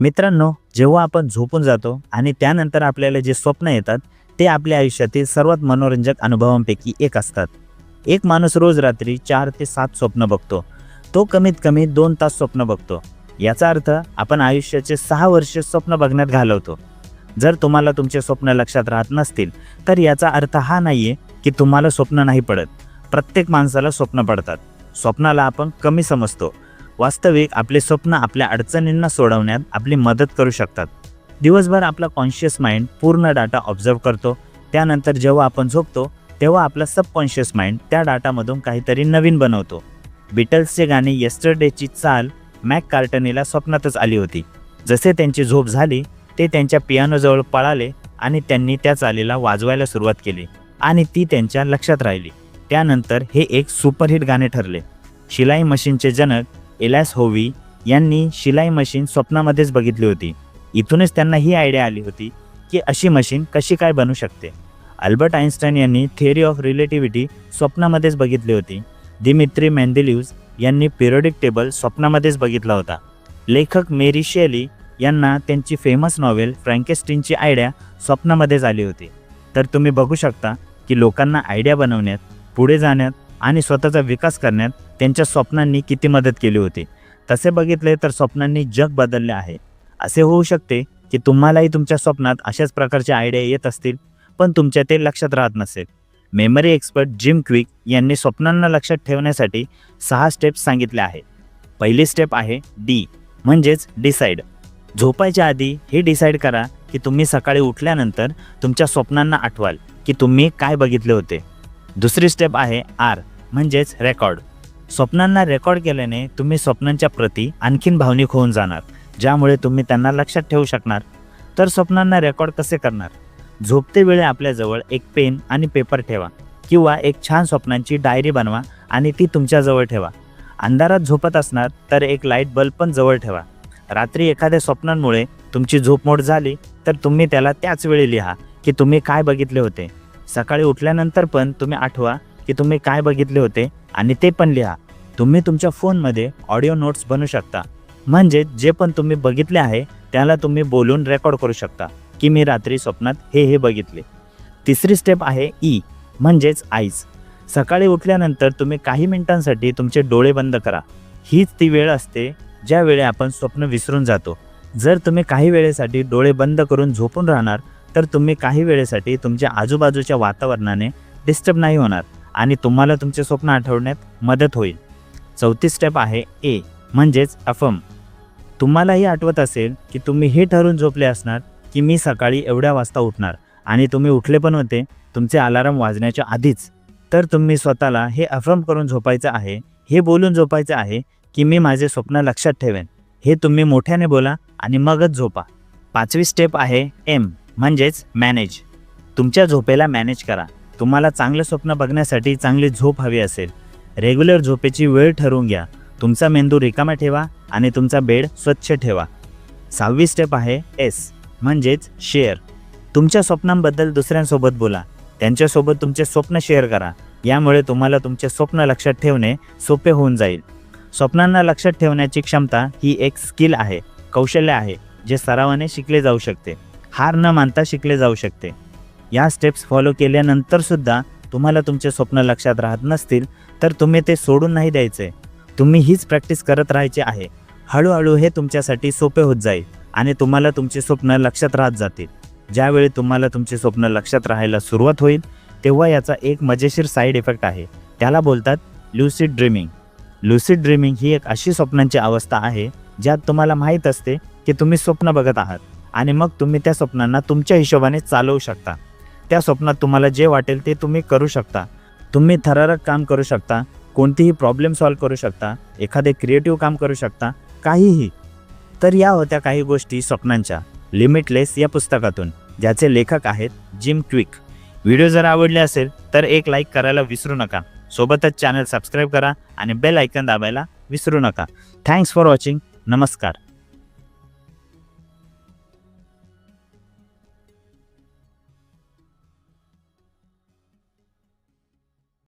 मित्रांनो, जेव्हा आपण झोपून जातो आणि त्यानंतर आपल्याला जे स्वप्न येतात ते आपल्या आयुष्यातील सर्वात मनोरंजक अनुभवांपैकी एक असतात. एक माणूस रोज रात्री 4 ते 7 स्वप्न बघतो. तो कमीत कमी 2 तास स्वप्न बघतो. याचा अर्थ आपण आयुष्याचे 6 वर्ष स्वप्न बघण्यात घालवतो. जर तुम्हाला तुमचे स्वप्न लक्षात राहत नसतील तर याचा अर्थ हा नाहीये की तुम्हाला स्वप्न नाही पडत. प्रत्येक माणसाला स्वप्न पडतात. स्वप्नाला आपण कमी समजतो. वास्तविक आपले स्वप्न आपल्या अडचणींना सोडवण्यात आपली मदत करू शकतात. दिवसभर आपला कॉन्शियस माइंड पूर्ण डाटा ऑब्झर्व करतो. त्यानंतर जेव्हा आपण झोपतो तेव्हा आपला सबकॉन्शियस माइंड त्या डाटामधून काहीतरी नवीन बनवतो. बीटल्सचे गाणे येस्टरडेची चाल मॅक कार्टनीला स्वप्नातच आली होती. जसे त्यांची झोप झाली ते त्यांच्या पियानोजवळ पळाले आणि त्यांनी त्या चालीला वाजवायला सुरुवात केली आणि ती त्यांच्या लक्षात राहिली. त्यानंतर हे एक सुपरहिट गाणे ठरले. शिलाई मशीनचे जनक एलास होवी यांनी शिलाई मशीन स्वप्नामध्येच बघितली होती. इथूनच त्यांना ही आयडिया आली होती की अशी मशीन कशी काय बनू शकते. अल्बर्ट आइन्स्टाईन यांनी थिअरी ऑफ रिलेटिव्हिटी स्वप्नामध्येच बघितली होती. दिमित्री मेंदेलिव्ह यांनी पिरियोडिक टेबल स्वप्नामध्येच बघितला होता. लेखक मेरी शेली यांना त्यांची फेमस नॉवेल फ्रँकेस्टीनची आयडिया स्वप्नामध्येच आली होती. तर तुम्ही बघू शकता की लोकांना आयडिया बनवण्यात, पुढे जाण्यात आणि स्वतःचा विकास करण्यात त्यांच्या स्वप्नांनी किती मदत केली होती. तसे बघितले तर स्वप्नांनी जग बदलले आहे. असे होऊ शकते की तुम्हालाही तुमच्या स्वप्नात अशाच प्रकारचे आयडिया येत असतील पण तुमच्या ते लक्षात राहत नसेल. मेमरी एक्सपर्ट जिम क्विक यांनी स्वप्नांना लक्षात ठेवण्यासाठी 6 स्टेप्स सांगितले आहेत. पहिली स्टेप आहे डी म्हणजेच डिसाईड. झोपायच्या आधी हे डिसाईड करा की तुम्ही सकाळी उठल्यानंतर तुमच्या स्वप्नांना आठवाल की तुम्ही काय बघितले होते. दुसरी स्टेप आहे आर म्हणजेच रेकॉर्ड. स्वप्नांना रेकॉर्ड केल्याने तुम्ही स्वप्नांच्या प्रती आणखीन भावनिक होऊन जाणार, ज्यामुळे तुम्ही त्यांना लक्षात ठेवू शकणार. तर स्वप्नांना रेकॉर्ड कसे करणार? झोपते वेळी आपल्याजवळ एक पेन आणि पेपर ठेवा किंवा एक छान स्वप्नांची डायरी बनवा आणि ती तुमच्याजवळ ठेवा. अंधारात झोपत असणार तर एक लाईट बल्ब पण जवळ ठेवा. रात्री एखाद्या स्वप्नांमुळे तुमची झोपमोड झाली तर तुम्ही त्याला त्याच वेळी लिहा की तुम्ही काय बघितले होते. सकाळी उठल्यानंतर पण तुम्ही आठवा की तुम्ही काय बघितले होते आणि ते पण लिहा. तुम्ही तुमच्या फोनमध्ये ऑडिओ नोट्स बनवू शकता, म्हणजे जे पण तुम्ही बघितले आहे त्याला तुम्ही बोलून रेकॉर्ड करू शकता की मी रात्री स्वप्नात हे बघितले. तिसरी स्टेप आहे ई म्हणजेच आईज. सकाळी उठल्यानंतर तुम्ही काही मिनिटांसाठी तुमचे डोळे बंद करा. हीच ती वेळ असते ज्यावेळी आपण स्वप्न विसरून जातो. जर तुम्ही काही वेळेसाठी डोळे बंद करून झोपून राहणार तर तुम्ही काही वेळेसाठी तुमच्या आजूबाजूच्या वातावरणाने डिस्टर्ब नाही होणार आणि तुम्हाला तुमचे स्वप्न आठवण्यात मदत होईल. चौथी स्टेप आहे ए म्हणजेच अफर्म. तुम्हालाही आठवत असेल की तुम्ही हे ठरवून झोपले असणार की मी सकाळी एवढ्या वाजता उठणार आणि तुम्ही उठले पण होते तुमचे अलार्म वाजण्याच्या आधीच. तर तुम्ही स्वतःला हे अफर्म करून झोपायचं आहे, हे बोलून झोपायचं आहे की मी माझे स्वप्न लक्षात ठेवेन. हे तुम्ही मोठ्याने बोला आणि मगच झोपा. पाचवी स्टेप आहे एम म्हणजेच मॅनेज. तुमच्या झोपेला मॅनेज करा. तुम्हाला चांगलं स्वप्न बघण्यासाठी चांगली झोप हवी असेल, रेग्युलर झोपेची वेळ ठरवून घ्या. तुमचा मेंदू रिकामा ठेवा आणि तुमचा बेड स्वच्छ ठेवा. 6वी स्टेप आहे एस म्हणजेच शेअर. तुमच्या स्वप्नांबद्दल दुसऱ्यांसोबत बोला. त्यांच्यासोबत तुमचे स्वप्न शेअर करा. यामुळे तुम्हाला तुमचे स्वप्न लक्षात ठेवणे सोपे होऊन जाईल. स्वप्नांना लक्षात ठेवण्याची क्षमता ही एक स्किल आहे, कौशल्य आहे, जे सरावाने शिकले जाऊ शकते. हार न मानता शिकले जाऊ शकते. या स्टेप्स फॉलो केल्यानंतरसुद्धा तुम्हाला तुमचे स्वप्न लक्षात राहत नसतील तर तुम्ही ते सोडून नाही द्यायचे. तुम्ही हीच प्रॅक्टिस करत राहायचे आहे. हळूहळू हे तुमच्यासाठी सोपे होत जाईल आणि तुम्हाला तुमचे स्वप्न लक्षात राहत जातील. ज्यावेळी तुम्हाला तुमचे स्वप्न लक्षात राहायला सुरुवात होईल तेव्हा याचा एक मजेशीर साईड इफेक्ट आहे. त्याला बोलतात लुसिड ड्रीमिंग. लुसिड ड्रीमिंग ही एक अशी स्वप्नांची अवस्था आहे ज्यात तुम्हाला माहीत असते की तुम्ही स्वप्न बघत आहात आणि मग तुम्ही त्या स्वप्नांना तुमच्या हिशोबाने चालवू शकता. त्या स्वप्नात तुम्हाला जे वाटेल ते तुम्ही करू शकता. तुम्ही थरारक काम करू शकता, कोणतीही प्रॉब्लेम सॉल्व्ह करू शकता, एखादे क्रिएटिव्ह काम करू शकता, काहीही. तर या होत्या काही गोष्टी स्वप्नांच्या लिमिटलेस या पुस्तकातून, ज्याचे लेखक आहेत जिम क्विक. व्हिडिओ जर आवडले असेल तर एक लाईक करायला विसरू नका. सोबतच चॅनल सबस्क्राईब करा आणि बेल आयकॉन दाबायला विसरू नका. Thanks for watching. नमस्कार.